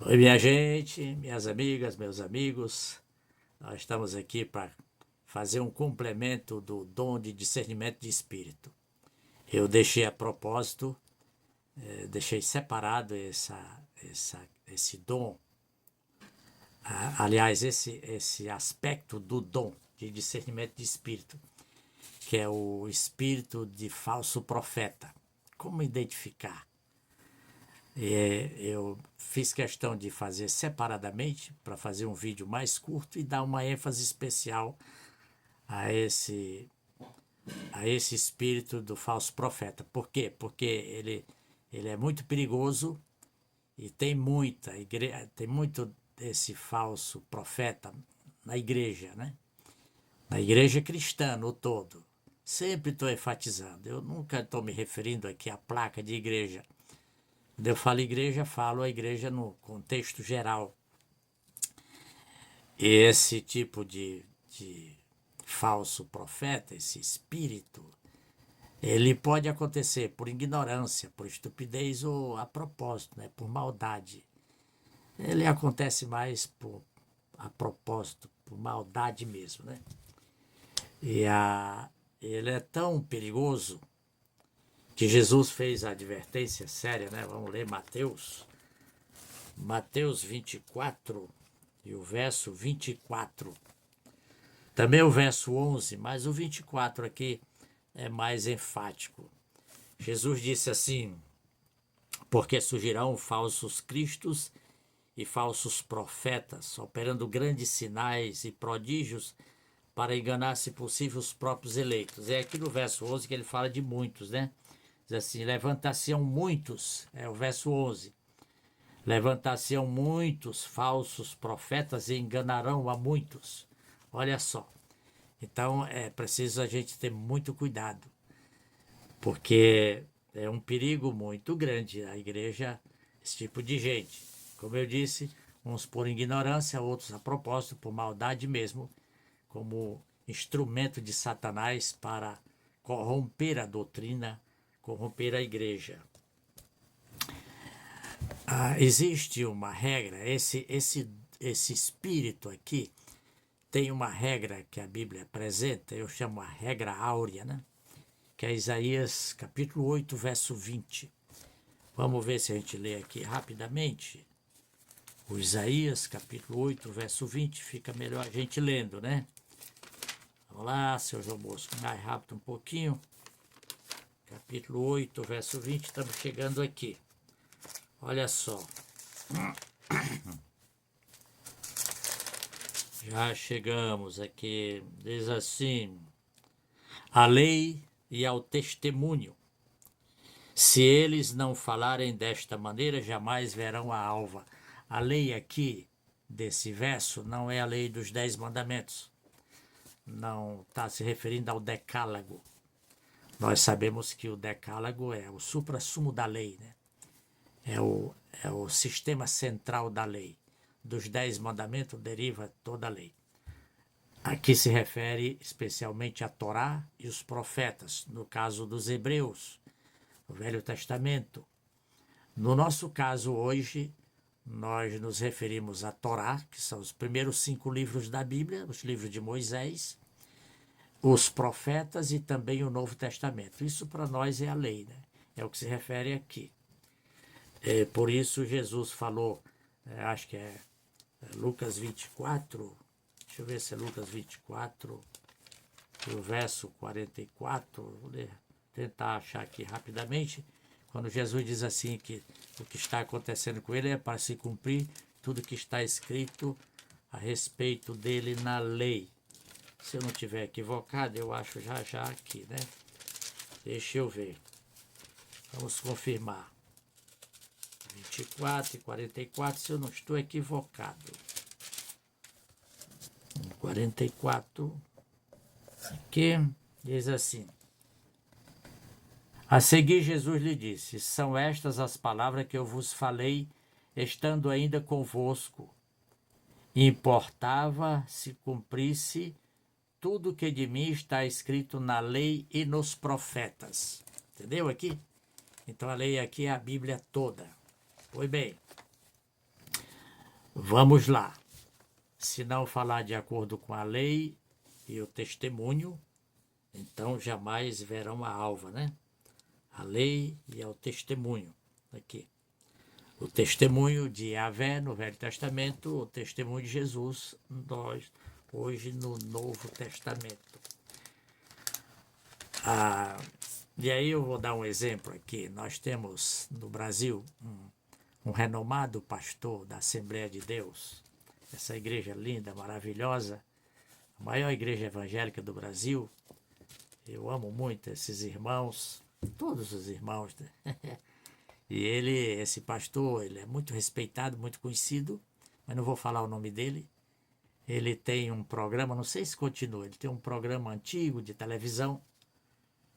Oi, minha gente, minhas amigas, meus amigos. Nós estamos aqui para fazer um complemento do dom de discernimento de espírito. Eu deixei a propósito, deixei separado esse dom, aliás, esse aspecto do dom de discernimento de espírito, que é o espírito de falso profeta. Como identificar? Eu fiz questão de fazer separadamente para fazer um vídeo mais curto e dar uma ênfase especial a esse espírito do falso profeta. Por quê? Porque ele é muito perigoso e tem muito desse falso profeta na igreja, né? Na igreja cristã no todo. Sempre estou enfatizando. Eu nunca estou me referindo aqui à placa de igreja. Quando eu falo a igreja no contexto geral. E esse tipo de falso profeta, esse espírito, ele pode acontecer por ignorância, por estupidez ou a propósito, né, por maldade. Ele acontece mais a propósito, por maldade mesmo, né? Ele é tão perigoso que Jesus fez a advertência séria, né? Vamos ler Mateus 24 e o verso 24. Também o verso 11, mas o 24 aqui é mais enfático. Jesus disse assim: porque surgirão falsos cristos e falsos profetas, operando grandes sinais e prodígios para enganar, se possível, os próprios eleitos. É aqui no verso 11 que ele fala de muitos, né? Diz assim: levantar-se-ão muitos, é o verso 11. Levantar-se-ão muitos falsos profetas e enganarão a muitos. Olha só. Então é preciso a gente ter muito cuidado, porque é um perigo muito grande a igreja, esse tipo de gente. Como eu disse, uns por ignorância, outros a propósito, por maldade mesmo, como instrumento de Satanás para corromper a doutrina, corromper a igreja. Existe uma regra, esse espírito aqui tem uma regra que a Bíblia apresenta, eu chamo a regra áurea, né? Que é Isaías capítulo 8, verso 20. Vamos ver se a gente lê aqui rapidamente. O Isaías capítulo 8, verso 20, fica melhor a gente lendo, né? Vamos lá, seu João Bosco, mais rápido um pouquinho. Capítulo 8, verso 20, estamos chegando aqui. Olha só. Já chegamos aqui, diz assim: a lei e ao testemunho. Se eles não falarem desta maneira, jamais verão a alva. A lei aqui, desse verso, não é a lei dos 10 mandamentos. Não está se referindo ao decálogo. Nós sabemos que o decálogo é o suprassumo da lei, né? É o sistema central da lei. Dos 10 mandamentos deriva toda a lei. Aqui se refere especialmente à Torá e os profetas, no caso dos hebreus, o Velho Testamento. No nosso caso hoje, nós nos referimos à Torá, que são os primeiros 5 livros da Bíblia, os livros de Moisés, os profetas e também o Novo Testamento. Isso para nós é a lei, né? É o que se refere aqui. Por isso Jesus falou, acho que é Lucas 24, deixa eu ver se é Lucas 24, o verso 44, vou tentar achar aqui rapidamente, quando Jesus diz assim que o que está acontecendo com ele é para se cumprir tudo que está escrito a respeito dele na lei. Se eu não estiver equivocado, eu acho já aqui, né? Deixa eu ver. Vamos confirmar. 24 e 44, se eu não estou equivocado. 44, aqui, diz assim: a seguir Jesus lhe disse: são estas as palavras que eu vos falei, estando ainda convosco. Importava se cumprisse tudo que de mim está escrito na lei e nos profetas. Entendeu aqui? Então a lei aqui é a Bíblia toda. Pois bem, Vamos lá. Se não falar de acordo com a lei e o testemunho, então jamais verão a alva, né? A lei e ao testemunho. Aqui. O testemunho de Yahvé no Velho Testamento, o testemunho de Jesus nós, hoje no Novo Testamento. E aí eu vou dar um exemplo aqui. Nós temos no Brasil um renomado pastor da Assembleia de Deus, essa igreja linda, maravilhosa, a maior igreja evangélica do Brasil. Eu amo muito esses irmãos, todos os irmãos, né? E esse pastor, ele é muito respeitado, muito conhecido, mas não vou falar o nome dele. Ele tem um programa, não sei se continua, ele tem um programa antigo de televisão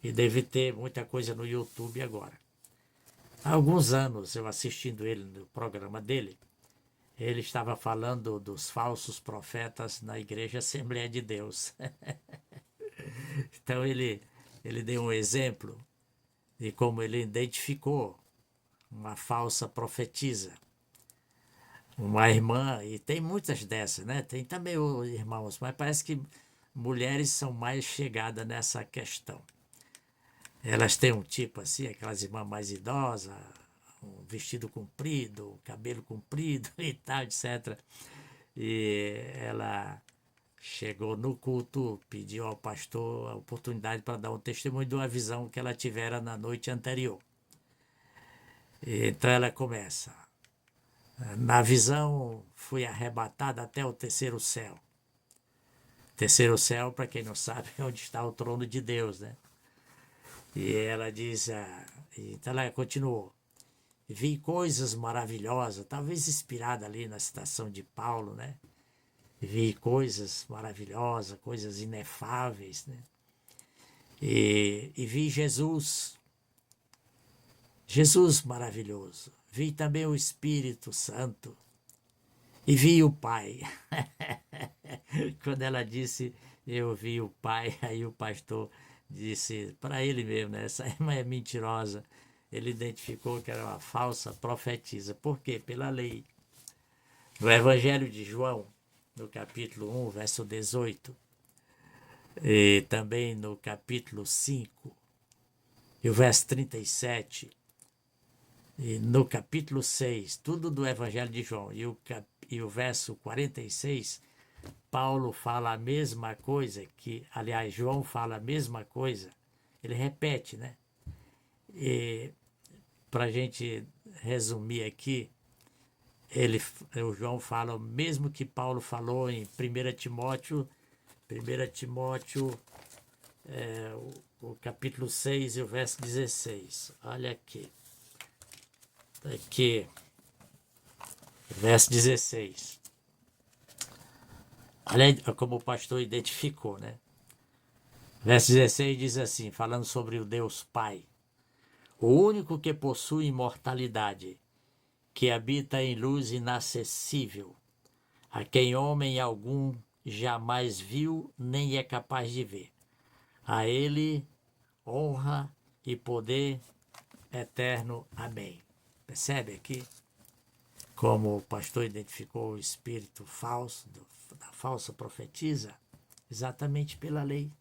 e deve ter muita coisa no YouTube agora. Há alguns anos, eu assistindo ele no programa dele, ele estava falando dos falsos profetas na Igreja Assembleia de Deus. Então ele deu um exemplo de como ele identificou uma falsa profetisa, uma irmã, e tem muitas dessas, né? Tem também os irmãos, mas parece que mulheres são mais chegadas nessa questão. Elas têm um tipo assim, aquelas irmãs mais idosas, um vestido comprido, cabelo comprido e tal, etc. E ela chegou no culto, pediu ao pastor a oportunidade para dar um testemunho de uma visão que ela tivera na noite anterior. E então ela começa: na visão fui arrebatada até o terceiro céu. Terceiro céu, para quem não sabe, é onde está o trono de Deus, né? E ela diz, então ela continuou: vi coisas maravilhosas, talvez inspirada ali na citação de Paulo, né? Vi coisas maravilhosas, coisas inefáveis, né? E vi Jesus maravilhoso. Vi também o Espírito Santo e vi o Pai. Quando ela disse, eu vi o Pai, aí o pastor disse para ele mesmo, né? Essa irmã é mentirosa. Ele identificou que era uma falsa profetisa. Por quê? Pela lei. No Evangelho de João, no capítulo 1, verso 18, e também no capítulo 5, e o verso 37, e no capítulo 6, tudo do Evangelho de João, e o verso 46, Paulo fala a mesma coisa, aliás, João fala a mesma coisa, ele repete, né? E para a gente resumir aqui, o João fala o mesmo que Paulo falou em 1 Timóteo, o capítulo 6 e o verso 16. Olha aqui. Aqui, verso 16. Olha como o pastor identificou, né? Verso 16 diz assim, falando sobre o Deus Pai: o único que possui imortalidade, que habita em luz inacessível, a quem homem algum jamais viu nem é capaz de ver. A ele honra e poder eterno. Amém. Percebe aqui como o pastor identificou o espírito falso, da falsa profetisa? Exatamente pela lei.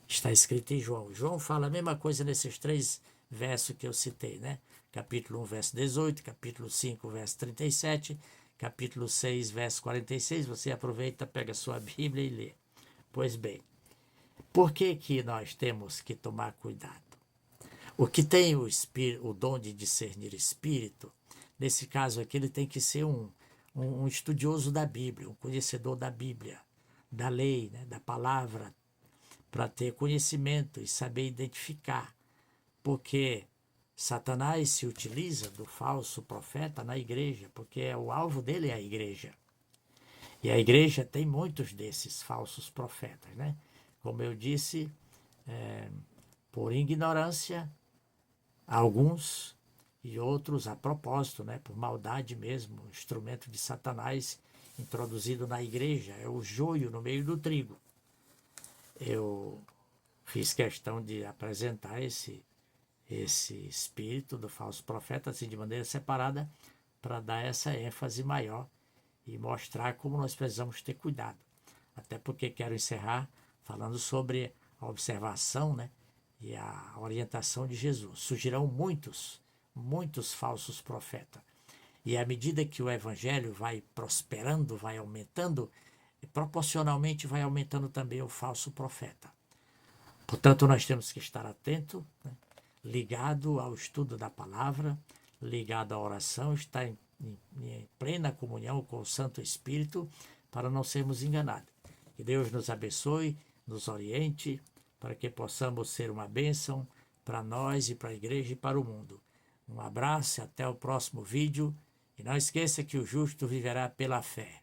Está escrito em João. João fala a mesma coisa nesses 3 versos que eu citei, né? Capítulo 1, verso 18, capítulo 5, verso 37, capítulo 6, verso 46. Você aproveita, pega a sua Bíblia e lê. Pois bem, por que que nós temos que tomar cuidado? O que tem o dom de discernir espírito, nesse caso aqui, ele tem que ser um estudioso da Bíblia, um conhecedor da Bíblia, da lei, né, da palavra, para ter conhecimento e saber identificar. Porque Satanás se utiliza do falso profeta na igreja, porque o alvo dele é a igreja. E a igreja tem muitos desses falsos profetas, né? Como eu disse, por ignorância, alguns, e outros a propósito, né? Por maldade mesmo, instrumento de Satanás introduzido na igreja, é o joio no meio do trigo. Eu fiz questão de apresentar esse espírito do falso profeta assim de maneira separada, para dar essa ênfase maior e mostrar como nós precisamos ter cuidado. Até porque quero encerrar falando sobre a observação, né, e a orientação de Jesus. Surgirão muitos falsos profetas. E à medida que o evangelho vai prosperando, vai aumentando, proporcionalmente vai aumentando também o falso profeta. Portanto, nós temos que estar atento, né, ligado ao estudo da palavra, ligado à oração, estar em plena comunhão com o Santo Espírito, para não sermos enganados. Que Deus nos abençoe, nos oriente, para que possamos ser uma bênção para nós e para a igreja e para o mundo. Um abraço e até o próximo vídeo. E não esqueça que o justo viverá pela fé.